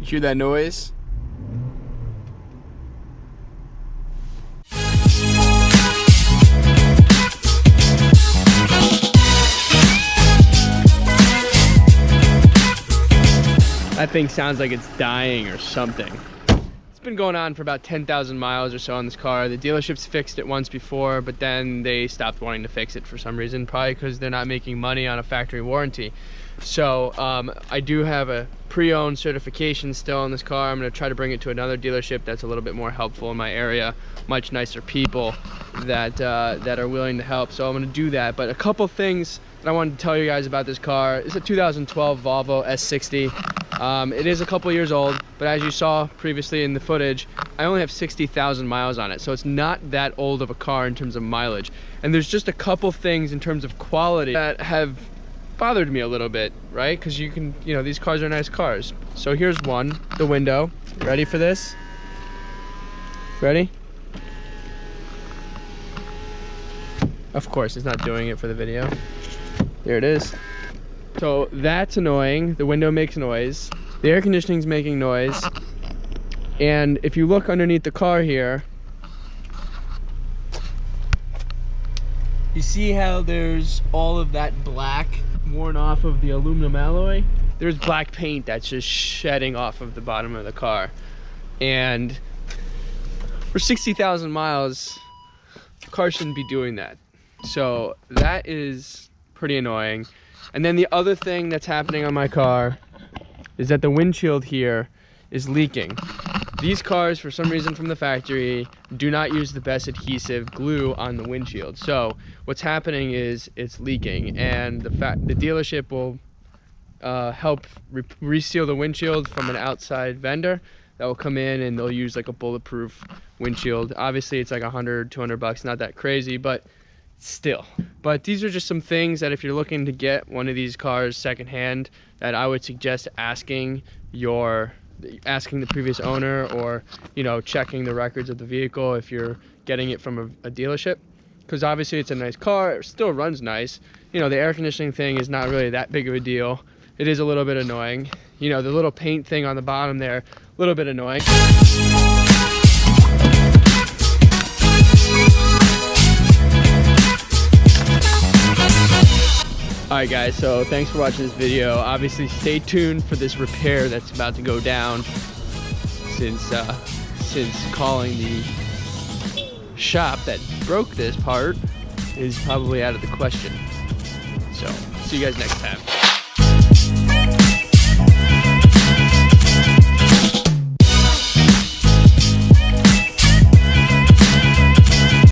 Hear that noise? That thing sounds like it's dying or something. It's been going on for about 10,000 miles or so on this car. The dealerships fixed it once before, but then they stopped wanting to fix it for some reason, probably because they're not making money on a factory warranty. So I do have a pre-owned certification still on this car. I'm going to try to bring it to another dealership that's a little bit more helpful in my area, much nicer people that are willing to help. So I'm going to do that. But a couple things that I wanted to tell you guys about this car. It's a 2012 Volvo S60. It is a couple years old, but as you saw previously in the footage, I only have 60,000 miles on it, so it's not that old of a car in terms of mileage. And there's just a couple things in terms of quality that have bothered me a little bit, right? Because you can, you know, these cars are nice cars. So here's one, the window. Ready for this? Ready? Of course, it's not doing it for the video. There it is. So that's annoying. The window makes noise. The air conditioning's making noise. And if you look underneath the car here, you see how there's all of that black worn off of the aluminum alloy? There's black paint that's just shedding off of the bottom of the car. And for 60,000 miles, the car shouldn't be doing that. So that is pretty annoying. And then the other thing that's happening on my car is that the windshield here is leaking. These cars, for some reason from the factory, do not use the best adhesive glue on the windshield. So what's happening is it's leaking, and the dealership will help reseal the windshield from an outside vendor that will come in, and they'll use like a bulletproof windshield. Obviously it's like $100-200, not that crazy, but still. But these are just some things that if you're looking to get one of these cars secondhand, that I would suggest asking the previous owner, or, you know, checking the records of the vehicle if you're getting it from a dealership, because obviously it's a nice car. It still runs nice. You know, the air conditioning thing is not really that big of a deal. It is a little bit annoying. You know, the little paint thing on the bottom there, a little bit annoying. Alright guys, so thanks for watching this video. Obviously stay tuned for this repair that's about to go down, since calling the shop that broke this part is probably out of the question. So see you guys next time.